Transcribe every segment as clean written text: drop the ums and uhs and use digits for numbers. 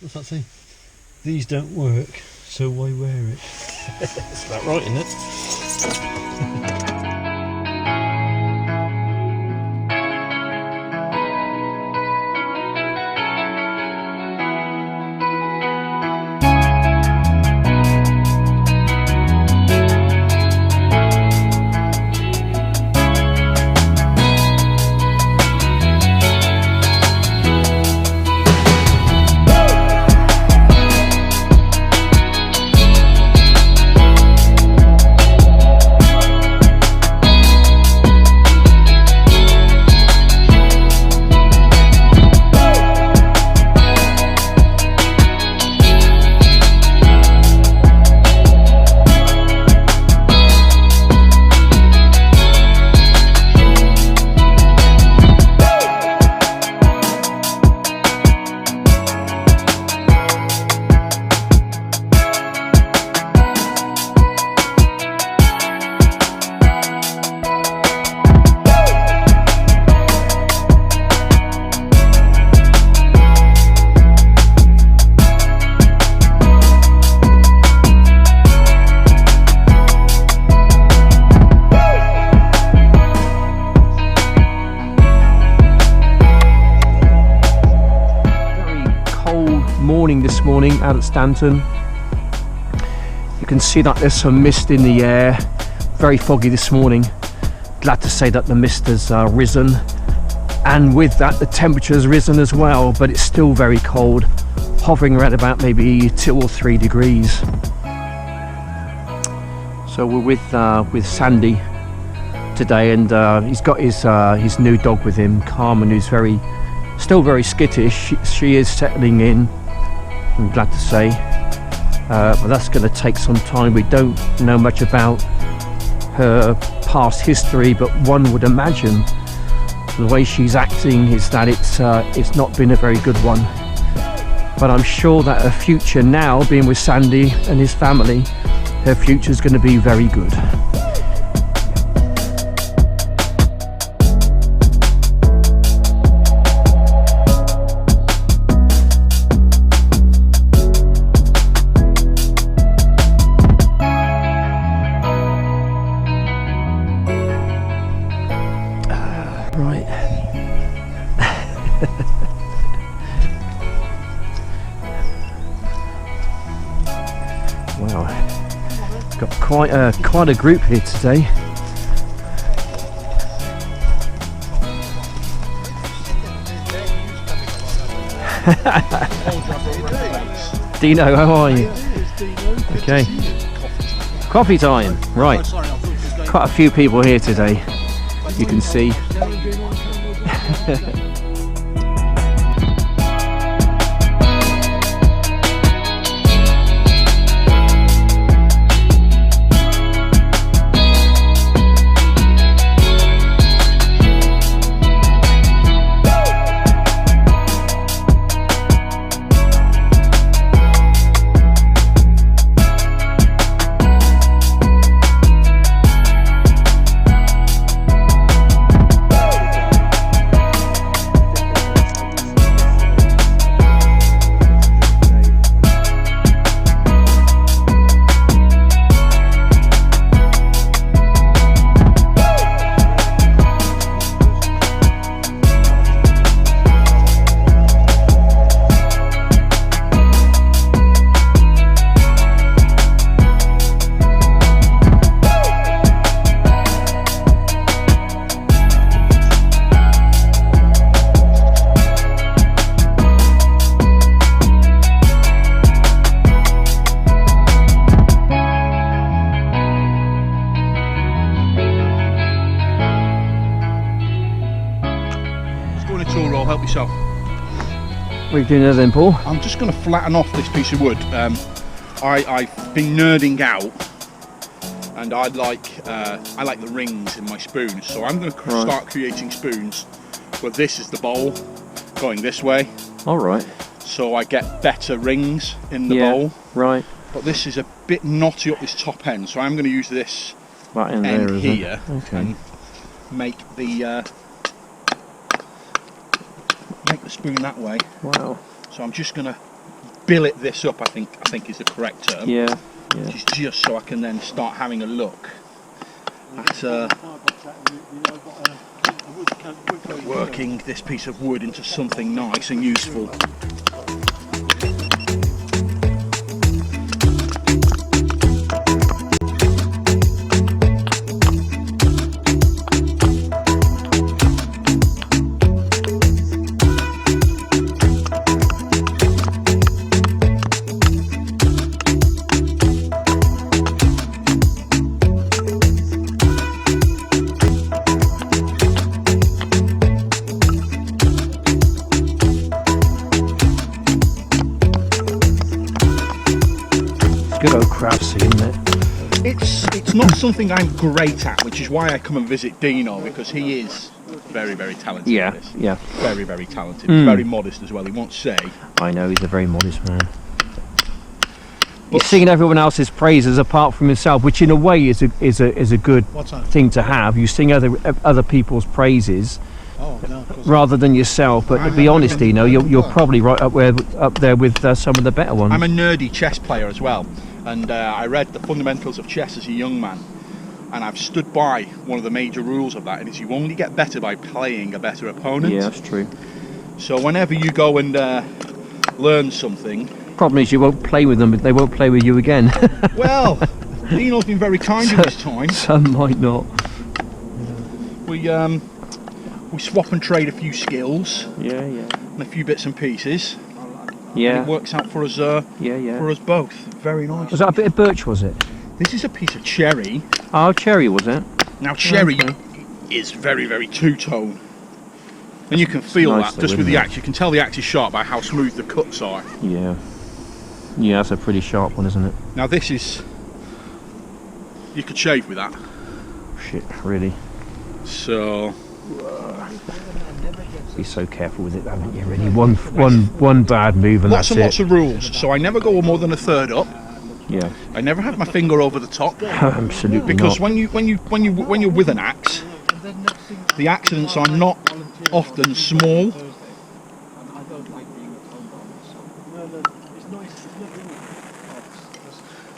What's that say? These don't work, so why wear it? That's about right, isn't it? This morning out at Stanton. You can see that there's some mist in the air, very foggy this morning. Glad to say that the mist has risen, and with that the temperature has risen as well, but it's still very cold, hovering around about maybe 2 or 3 degrees. So we're with Sandy today, and he's got his new dog with him, Carmen, who's still very skittish. She is settling in, I'm glad to say, but that's going to take some time. We don't know much about her past history, but one would imagine the way she's acting is that it's not been a very good one. But I'm sure that her future now, being with Sandy and his family, her future is going to be very good. Wow, got quite a group here today. Dino, how are you? Okay. Coffee time, right. Quite a few people here today, you can see. Help yourself. What are you doing there then, Paul? I'm just going to flatten off this piece of wood. I've been nerding out, and I like the rings in my spoons, so I'm going to start creating spoons where this is the bowl going this way. All right. So I get better rings in the bowl. Right. But this is a bit knotty up this top end, so I'm going to use this right in end there, here and make the spoon that way. Wow. So I'm just going to billet this up, I think is the correct term. Yeah. Which is just so I can then start having a look at working this piece of wood into something nice and useful. Good old craftsy, isn't it? It's not something I'm great at, which is why I come and visit Dino, because he is very, very talented Yeah, at this. yeah. Very, very talented. He's very modest as well, he won't say. I know, he's a very modest man. He's singing everyone else's praises apart from himself, which in a way is a good What's that? thing to have. You sing other people's praises Oh, no, of course. rather than yourself. But to be honest, Dino, you're probably right up there with some of the better ones. I'm a nerdy chess player as well, and I read the fundamentals of chess as a young man, and I've stood by one of the major rules of that, and is you only get better by playing a better opponent. Yeah, that's true. So whenever you go and learn something, Problem is you won't play with them, but they won't play with you again. well, Dino's been very kind at this time. Some might not. We swap and trade a few skills Yeah. and a few bits and pieces. Yeah. And it works out for us. Yeah. For us both. Very nice. Was that a bit of birch, was it? This is a piece of cherry. Oh, cherry, was it? Now cherry Okay. is very, very two-tone. And you can feel nice that though, just with isn't the it? axe. You can tell the axe is sharp by how smooth the cuts are. Yeah. Yeah, that's a pretty sharp one, isn't it? Now this is... You could shave with that. Shit, really. So... Be so careful with it, haven't you? Really, one bad move and Lots that's and lots it. of rules. So I never go more than a third up. Yeah, I never have my finger over the top. absolutely Because not. when you're with an axe, the accidents are not often small.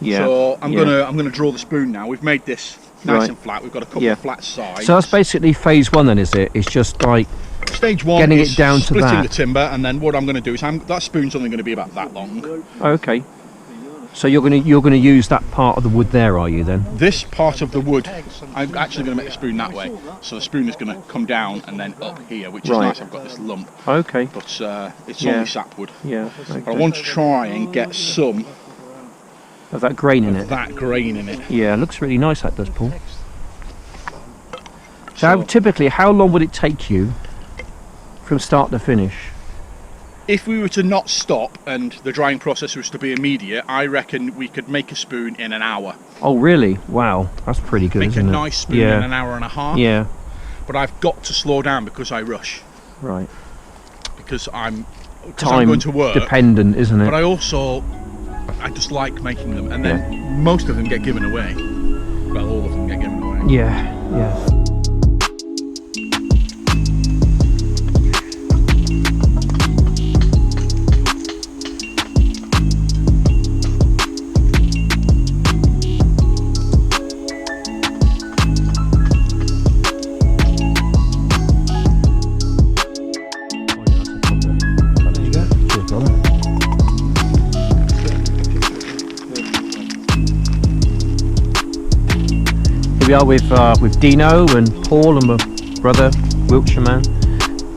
Yeah. So I'm yeah. gonna draw the spoon now. We've made this nice Right. and flat. We've got a couple Yeah. of flat sides. So that's basically phase one, then, is it? It's just like Stage one getting is it down to splitting that. the timber, and then what I'm going to do is that spoon's only going to be about that long. okay. So you're gonna use that part of the wood there, are you? Then? This part of the wood, I'm actually going to make the spoon that way. So the spoon is going to come down and then up here, which is Right. nice. I've got this lump, Okay. but it's Yeah. only sapwood. Yeah. But I Okay. want to try and get some Have that grain in of it. that grain in it. Yeah, it looks really nice. That does, Paul. So typically, how long would it take you from start to finish? If we were to not stop and the drying process was to be immediate, I reckon we could make a spoon in an hour. Oh, really? Wow, that's pretty good, Make a isn't it? nice spoon yeah. in an hour and a half. Yeah. But I've got to slow down because I rush. Right. Because I'm Time going to work. dependent, isn't it? But I just like making them, and then most of them get given away. Well, all of them get given away. Yeah. Cheers, brother. Here we are with Dino and Paul and my brother Wiltshire man,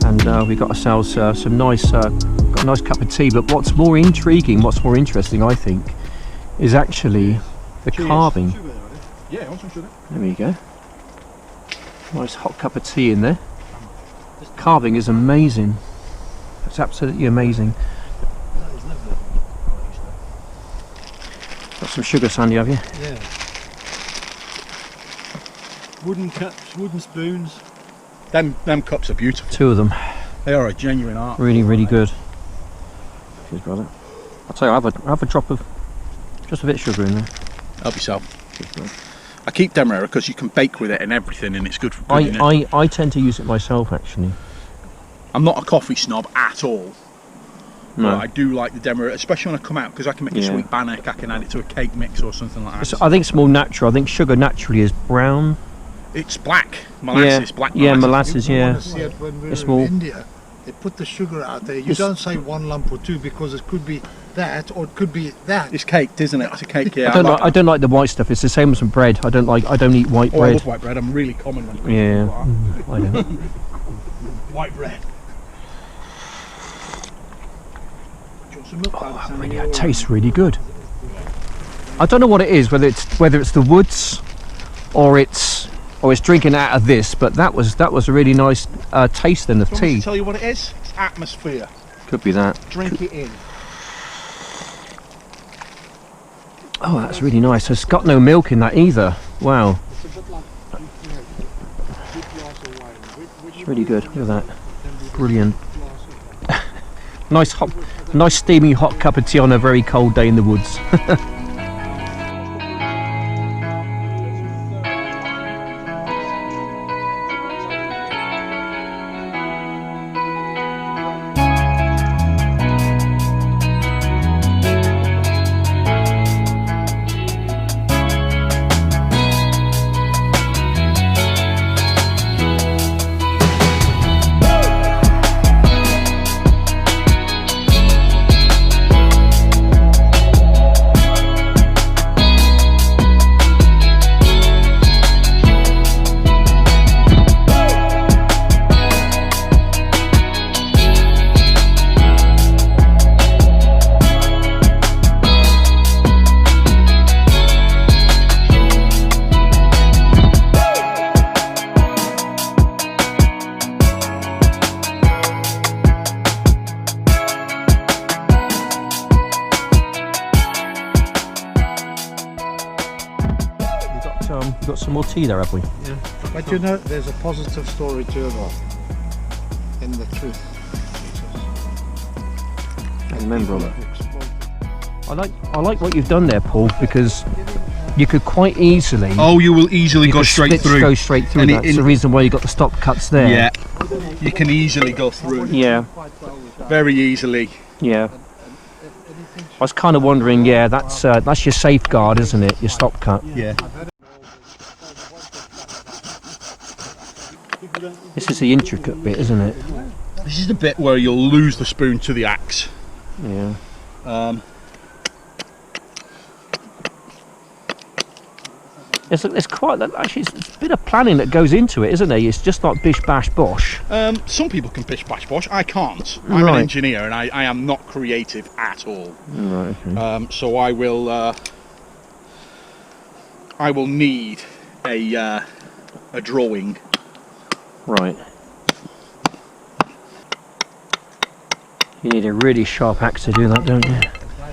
and we got ourselves some nice got a nice cup of tea. But what's more intriguing, what's more interesting, I think, is actually the carving. Yeah, I want some sugar. There we go. Nice hot cup of tea in there. Carving is amazing. It's absolutely amazing. Got some sugar, Sandy, have you? Yeah. Wooden cups, wooden spoons. Them cups are beautiful. Two of them. They are a genuine art. Really, really good. Cheers, brother. I'll tell you, have a drop of just a bit of sugar in there. Help yourself. Cheers, brother. I keep Demerara because you can bake with it and everything, and it's good for good, isn't it? I tend to use it myself, actually. I'm not a coffee snob at all. No. But I do like the demerara, especially when I come out, because I can make a Yeah. sweet bannock, I can add it to a cake mix or something like that. So I think it's more natural. I think sugar naturally is brown. It's black molasses, Yeah. black Yeah, molasses. molasses. You Yeah. want to see it when we It's were more- in India. They put the sugar out there. You It's- don't say 1 lump or 2 because it could be that or it could be that. It's caked, isn't it? It's a cake, yeah. I don't like the white stuff. It's the same as some bread. I don't eat white Oh, I bread. love white bread. I'm really common when it comes Yeah. to that. I know. White bread. Do you want some milk, Oh, Sam? really, it tastes really good. I don't know what it is, whether it's the woods, or it's drinking out of this. But that was a really nice taste in the Do you want me tea. to tell you what it is? It's atmosphere. Could be that. Drink it in. Oh, that's really nice. It's got no milk in that either. Wow, it's really good. Look at that. Brilliant. Nice steaming hot cup of tea on a very cold day in the woods. We've got some more tea there, have we? Yeah. But you know, there's a positive story to it all. In the truth. I remember all that. I like what you've done there, Paul, because you could quite easily. Oh, you will easily you go could straight split- through. Go straight through. And That's the reason why you got the stop cuts there. Yeah. You can easily go through. Yeah. Very easily. Yeah. I was kind of wondering. Yeah, that's your safeguard, isn't it? Your stop cut. Yeah. This is the intricate bit, isn't it? This is the bit where you'll lose the spoon to the axe. Yeah. It's quite actually it's a bit of planning that goes into it, isn't it? It's just not bish bash bosh. Some people can pish bash bosh. I can't. I'm Right. an engineer and I am not creative at all. Right. Okay. So I will need a drawing. Right. You need a really sharp axe to do that, don't you?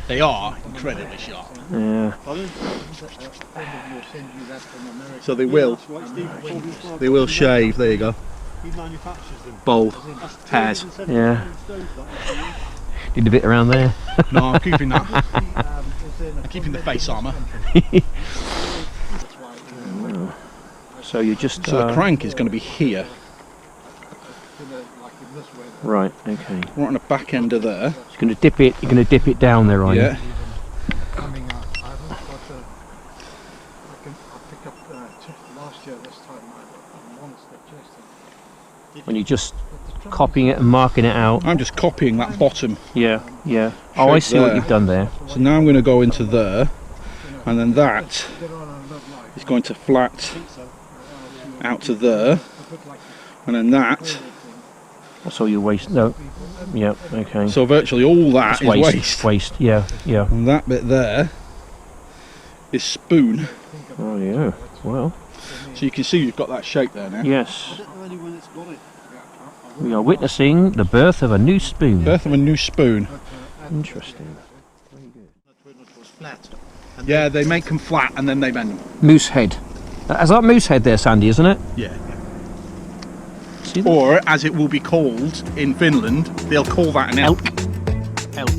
They are incredibly sharp. Yeah. So they will shave. There you go. He manufactures them. Bold hairs. Yeah. Need a bit around there. No, I'm keeping that. I'm keeping the face armour. So you just. So the crank is going to be here, Right. Okay. right on the back end of there. You're going to dip it. You're going to dip it down there, are you? Yeah. Coming up, I haven't got I pick up last year this time I got a monster chest. When you're just copying it and marking it out. I'm just copying that bottom. Yeah. Yeah. Oh, I Shape see what there. you've done there. So now I'm going to go into there, and then that is going to flat out to there, and then that. So you waste. No. Yeah. Okay. So virtually all that is waste. Waste. Yeah. Yeah. And that bit there is spoon. Oh yeah. Well. So you can see you've got that shape there now. Yes. We are witnessing the birth of a new spoon. Birth of a new spoon. Interesting. Yeah, they make them flat and then they bend them. Moose head. Is that moose head there, Sandy, isn't it? Yeah. See that? Or, as it will be called in Finland, they'll call that an elk. Elk.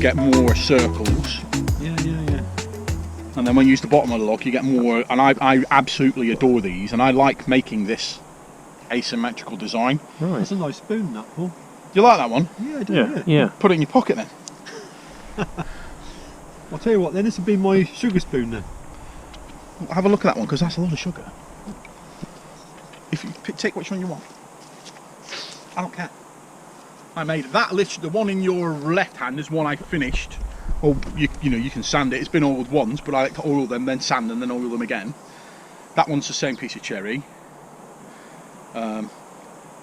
get more circles. Yeah. And then when you use the bottom of the log, you get more. And I absolutely adore these, and I like making this asymmetrical design. Right. That's a nice spoon, that, Paul. Do you like that one? Yeah, I do. Yeah. Yeah. Put it in your pocket then. I'll tell you what, then this will be my sugar spoon then. Have a look at that one, because that's a lot of sugar. If you take which one you want. I don't care. I made that. Literally, the one in your left hand is one I finished. Or you know, you can sand it. It's been oiled once, but I like to oil them, then sand, and then oil them again. That one's the same piece of cherry. But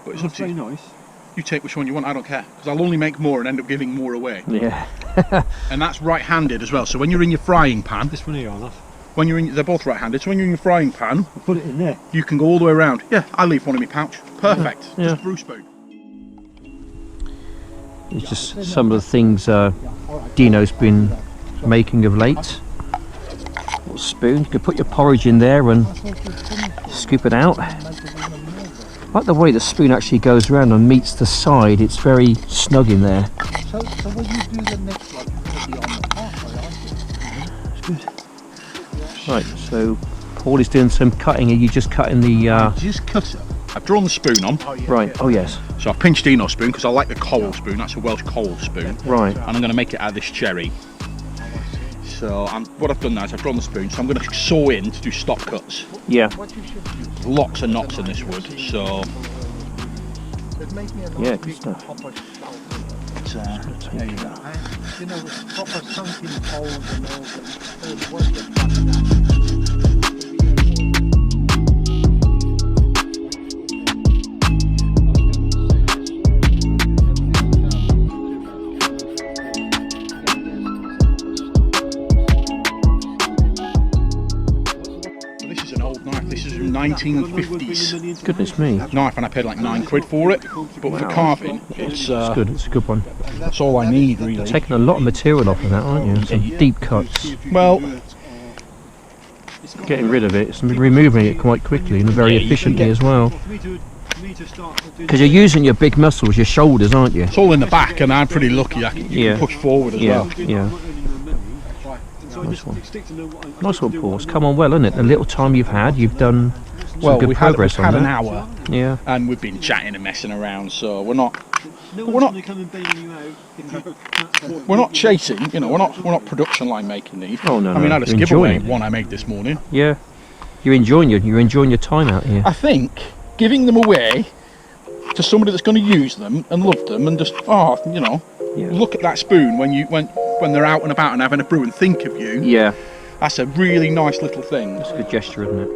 it's up That's to very you. nice. You take which one you want. I don't care, because I'll only make more and end up giving more away. Yeah. And that's right-handed as well. So when you're in your frying pan, This one here, Arnav. when you're in, they're both right-handed. So when you're in your frying pan, I'll put it in there. you can go all the way around. Yeah, I leave one in my pouch. Perfect. Yeah. Just brew spoon. It's just some of the things Dino's been making of late. Little spoon. You can put your porridge in there and scoop it out. I like the way the spoon actually goes around and meets the side. It's very snug in there. So when you do the next one, you're going to be on the pathway, aren't you? Right, so Paul is doing some cutting. Are you just cutting the... Just cut it. I've drawn the spoon on. Oh, yeah. Right, oh yes. So I've pinched Dino's spoon because I like the coral spoon. That's a Welsh coral spoon. Right, And I'm going to make it out of this cherry. So what I've done now is I've drawn the spoon. So I'm going to saw in to do stop cuts. yeah. What you should do, Lots and lots in this wood. So it make me a Yeah, nice good big stuff. proper shelf. there you go. And, you know, with proper sunken holes and all the work that's done now. This is an old knife. This is from 1950s. Goodness me. Knife, and I paid like £9 for it. But for carving, it's It's good, it's a good one. that's all I need really. Taking a lot of material off of that, aren't you? Some deep cuts. Well, Getting rid of it, it's removing it quite quickly and very Yeah, you can efficiently get- as well. For me to start doing Because you're using your big muscles, your shoulders, aren't you? it's all in the back, and I'm pretty lucky. I can, you Yeah. can push forward as Yeah. well. Yeah. So I Nice just one. stick to know what I Nice can one, do, Paul. what It's I come on well, hasn't it? The little time you've had, you've done some Well, good we've had progress an on that. hour, Yeah. and we've been chatting and messing around, so we're not No we're one's not- going to come and bailing you out. If you, that's what we're not chasing. You know, we're not production line making these. Oh no, I mean, no. I just You're give away enjoying it. one I made this morning. Yeah. You're enjoying your time out here. I think giving them away to somebody that's going to use them and love them and just you know, Yeah. look at that spoon when they're out and about and having a brew and think of you. Yeah. That's a really nice little thing. It's a good gesture, isn't it?